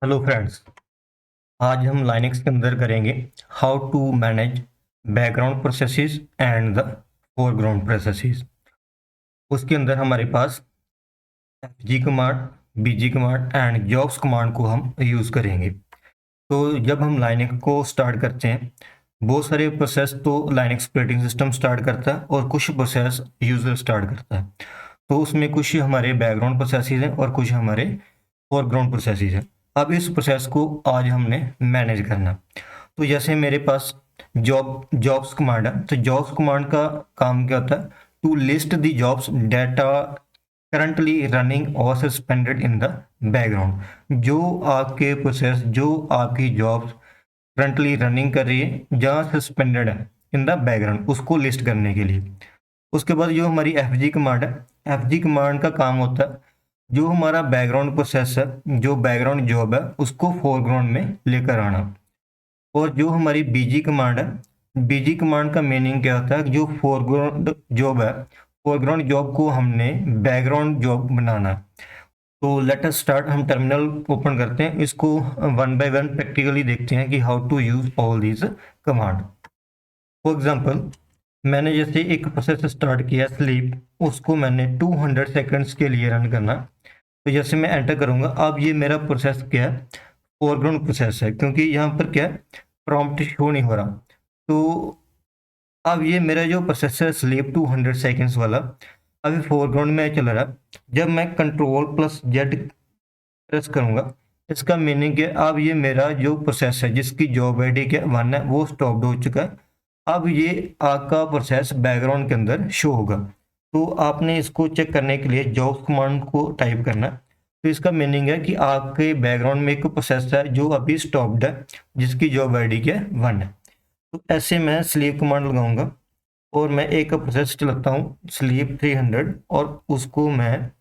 Hello friends. आज हम Linux के अंदर करेंगे how to manage background processes and the foreground processes. उसके अंदर हमारे पास G command, bg command and jobs command को हम यूज़ करेंगे। तो जब हम लाइनक्स को स्टार्ट करते हैं, बहुत सारे प्रोसेस तो लाइनक्स ऑपरेटिंग सिस्टम स्टार्ट करता है और कुछ प्रोसेस यूज़र स्टार्ट करता है। तो उसमें कुछ हमारे बैकग्राउंड प्रोसेसेस हैं और कुछ हमारे फोरग्राउंड प्रोसेसेस हैं। अब इस प्रोसेस को आज हमने मैनेज करना। तो जैसे मेरे पास जॉब्स कमांड है, तो जॉब्स कमांड का काम क्या होता है? To list the jobs data currently running और सस्पेंडेड इन द बैकग्राउंड। जो आपके प्रोसेस, जो आपकी जॉब्स करंटली रनिंग कर रही है जहाँ सस्पेंडेड है इन द बैकग्राउंड, उसको लिस्ट करने के लिए। उसके बाद जो हमारी एफ जी कमांड है, एफ जी कमांड का काम होता है जो हमारा बैकग्राउंड प्रोसेस है, जो बैकग्राउंड जॉब है, उसको फोरग्राउंड में लेकर आना। और जो हमारी बीजी कमांड है, बीजी कमांड का मीनिंग क्या होता है? जो फोरग्राउंड जॉब है, फोरग्राउंड जॉब को हमने बैकग्राउंड जॉब बनाना। तो लेट अस स्टार्ट। हम टर्मिनल ओपन करते हैं, इसको वन बाय वन प्रैक्टिकली देखते हैं कि how to use all these command. For example, मैंने जैसे एक प्रोसेस स्टार्ट किया स्लीप, उसको मैंने 200 सेकंड्स के लिए रन करना। तो जैसे मैं एंटर करूंगा, अब ये मेरा प्रोसेस क्या है? फोरग्राउंड प्रोसेस है, क्योंकि यहाँ पर क्या है, प्रॉम्प्ट शो नहीं हो रहा। तो अब ये मेरा जो प्रोसेस है स्लीप 200 सेकंड्स वाला, अभी फोरग्राउंड में चल रहा है। जब मैं कंट्रोल प्लस जेड प्रेस करूंगा, इसका मीनिंग है अब ये मेरा जो प्रोसेस है जिसकी जॉब आईडी क्या 1 है, वो स्टॉप्ड हो चुका है। अब ये आपका प्रोसेस बैकग्राउंड के अंदर शो होगा। तो आपने इसको चेक करने के लिए जॉब्स कमांड को टाइप करना। तो इसका मीनिंग है कि आपके बैकग्राउंड में एक प्रोसेस है जो अभी स्टॉप्ड है, जिसकी जॉब आईडी क्या 1 है। तो ऐसे मैं स्लीप कमांड लगाऊंगा और मैं एक प्रोसेस चलाता हूँ स्लीप 300 और उसको मैं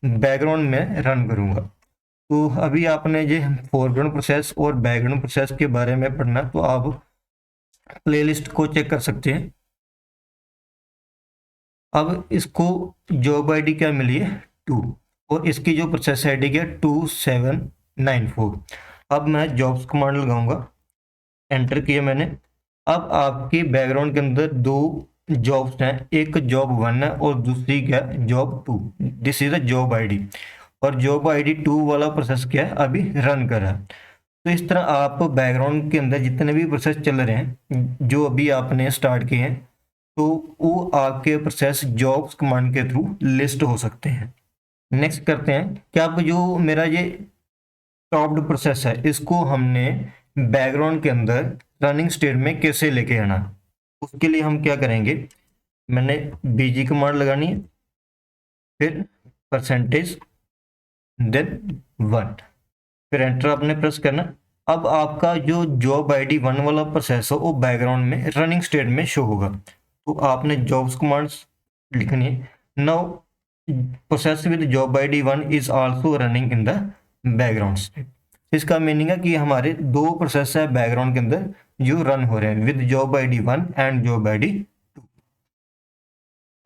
बैकग्राउंड में रन करूंगा। तो अभी आपने ये फोरग्राउंड प्रोसेस और बैकग्राउंड प्रोसेस के बारे में पढ़ना, तो आप प्लेलिस्ट को चेक कर सकते हैं। अब इसको जॉब आईडी क्या मिली है 2, और इसकी जो प्रोसेस आईडी क्या 2794। अब मैं जॉब्स कमांड लगाऊंगा, एंटर किया मैंने। अब आपके बैकग्राउंड के अंदर दो जॉब्स हैं, एक जॉब 1 है और दूसरी क्या job 2। This is a job ID, और जॉब आईडी 2 वाला प्रोसेस क्या है अभी रन कर रहा है। तो इस तरह आप बैकग्राउंड के अंदर जितने भी प्रोसेस चल रहे हैं जो अभी आपने स्टार्ट किए हैं, तो वो आपके प्रोसेस जॉब्स कमांड के थ्रू लिस्ट हो सकते हैं। नेक्स्ट करते हैं कि अब जो मेरा ये टॉप्ड प्रोसेस है, इसको हमने बैकग्राउंड के अंदर रनिंग स्टेट में कैसे लेके आना। उसके लिए हम क्या करेंगे, मैंने बीजी कमांड लगानी है, फिर परसेंटेज, देन 1, फिर एंटर आपने प्रेस करना। अब आपका जो जॉब आईडी 1 वाला प्रोसेस हो वो बैकग्राउंड में रनिंग स्टेट में शो होगा। तो आपने जॉब्स कमांड्स लिखनी है। Now process with job ID 1 is also running in the background state. इसका मीनिंग है कि हमारे दो प्रोसेस है बैकग्राउंड के अंदर जो रन हो रहे हैं with job ID 1 and job ID 2।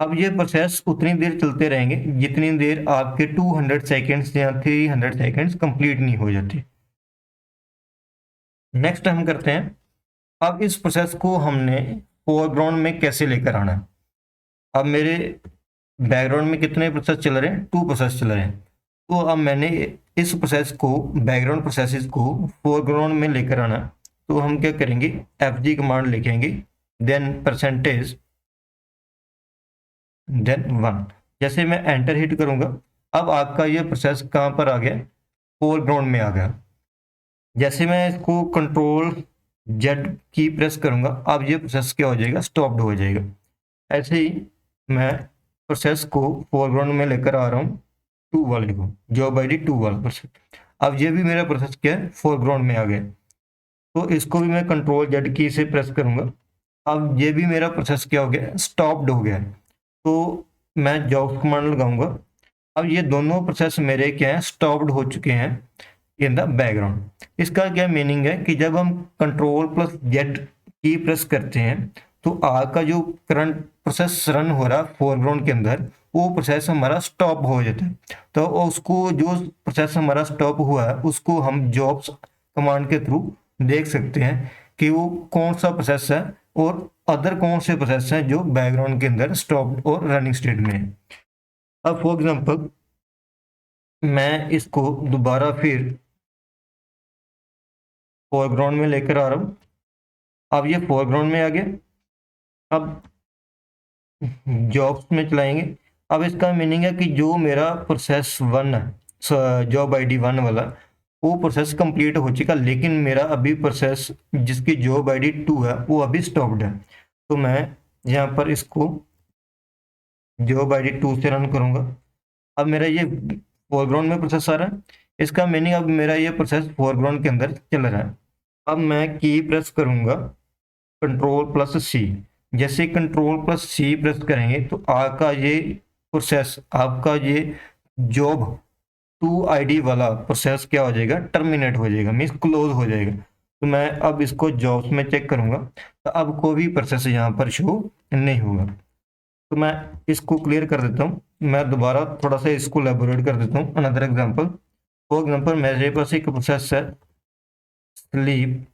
अब ये प्रोसेस उतनी देर चलते रहेंगे जितनी देर आपके 200 सेकेंड्स या 300 सेकेंड्स कंप्लीट नहीं हो जाते। नेक्स्ट हम करते हैं, अब इस प्रोसेस को हमने फोरग्राउंड में कैसे लेकर आना है। अब मेरे बैकग्राउंड में कितने प्रोसेस चल रहे हैं? 2 प्रोसेस चल रहे हैं। तो अब मैंने इस प्रोसेस को, बैकग्राउंड प्रोसेसेस को फोरग्राउंड में लेकर आना। तो हम क्या करेंगे, एफ जी कमांड लिखेंगे, देन परसेंटेज, देन 1। जैसे मैं एंटर हिट करूंगा, अब आपका ये प्रोसेस कहाँ पर आ गया? फोरग्राउंड में आ गया। जैसे मैं इसको कंट्रोल जेड की प्रेस करूंगा, अब ये प्रोसेस क्या हो जाएगा? स्टॉप्ड हो जाएगा। ऐसे ही मैं प्रोसेस को फोरग्राउंड में लेकर आ रहा हूँ 2 वाले को, जॉब आईडी 2 वाला प्रोसेस। अब ये भी मेरा प्रोसेस क्या है? फोरग्राउंड में आ गया। तो इसको भी मैं कंट्रोल जेड की से प्रेस करूंगा, अब ये भी मेरा प्रोसेस क्या हो गया? स्टॉप्ड हो गया। तो मैं जॉब कमांड लगाऊंगा, अब ये दोनों प्रोसेस मेरे क्या है? स्टॉप्ड हो चुके हैं इन द बैकग्राउंड। इसका क्या मीनिंग है कि जब हम कंट्रोल प्लस जेड की प्रेस करते हैं, तो आपका जो करंट प्रोसेस रन हो रहा है फोरग्राउंड के अंदर, वो प्रोसेस हमारा स्टॉप हो जाता है। तो उसको, जो प्रोसेस हमारा स्टॉप हुआ है, उसको हम जॉब्स कमांड के थ्रू देख सकते हैं कि वो कौन सा प्रोसेस है और अदर कौन से प्रोसेस हैं जो बैकग्राउंड के अंदर स्टॉप और रनिंग स्टेट में है। अब फॉर एग्जांपल मैं इसको दोबारा फिर फोरग्राउंड में लेकर आ रहा हूँ। अब ये फोरग्राउंड में आ गया। अब जॉब्स में चलाएंगे। अब इसका मीनिंग है कि जो मेरा प्रोसेस 1 है, जॉब ID 1 वाला, वो प्रोसेस कंप्लीट हो चुका, लेकिन मेरा अभी प्रोसेस जिसकी जॉब ID 2 है वो अभी स्टॉप्ड है। तो मैं यहाँ पर इसको जॉब ID 2 से रन करूँगा। अब मेरा ये फोरग्राउंड में प्रोसेस आ रहा है। इसका मीनिंग अब मेरा ये प्रोसेस फोरग्राउंड के अंदर चल रहा है। अब मैं की प्रेस करूँगा Ctrl+C। जैसे Ctrl+C प्रेस करेंगे तो आपका ये प्रोसेस, आपका ये जॉब 2 ID वाला प्रोसेस क्या हो जाएगा, टर्मिनेट हो जाएगा, मीन्स क्लोज हो जाएगा। तो मैं अब इसको जॉब्स में चेक करूंगा तो अब कोई भी प्रोसेस यहाँ पर शो नहीं होगा। तो मैं इसको क्लियर कर देता हूँ। मैं दोबारा थोड़ा सा इसको एलेबोरेट कर देता हूँ। अनदर एग्जांपल, फॉर एग्जांपल मेरे पास एक प्रोसेस है स्लीप,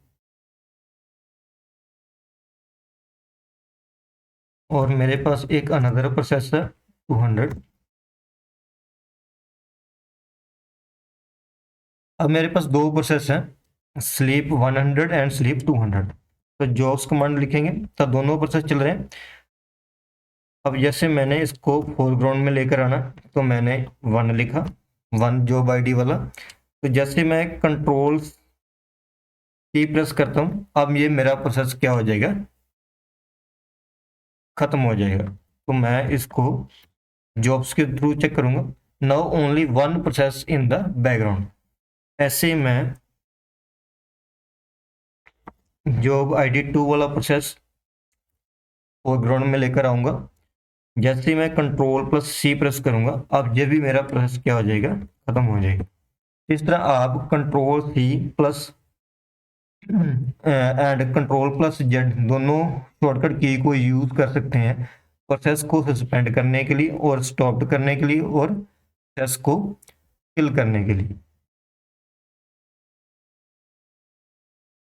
और मेरे पास एक अनदर प्रोसेस है 200। अब मेरे पास दो प्रोसेस हैं, स्लीप 100 एंड स्लीप 200। तो जॉब्स कमांड लिखेंगे तो दोनों प्रोसेस चल रहे हैं। अब जैसे मैंने इसको फोरग्राउंड में लेकर आना, तो मैंने 1 लिखा, 1 जॉब ID वाला। तो जैसे मैं Ctrl+C प्रेस करता हूँ, अब ये मेरा प्रोसेस क्या हो जाएगा, खत्म हो जाएगा। तो मैं इसको जॉब्स के थ्रू चेक करूंगा। Now only 1 process in the background. ऐसे मैं जॉब ID 2 वाला प्रोसेस फोरग्राउंड में लेकर आऊंगा। जैसे मैं Ctrl+C प्रेस करूंगा, अब ये भी मेरा प्रोसेस क्या हो जाएगा, खत्म हो जाएगा। इस तरह आप Ctrl+C प्लस एंड Ctrl+Z दोनों शॉर्टकट की को यूज कर सकते हैं प्रोसेस को सस्पेंड करने के लिए और स्टॉप करने के लिए और प्रोसेस को किल करने के लिए।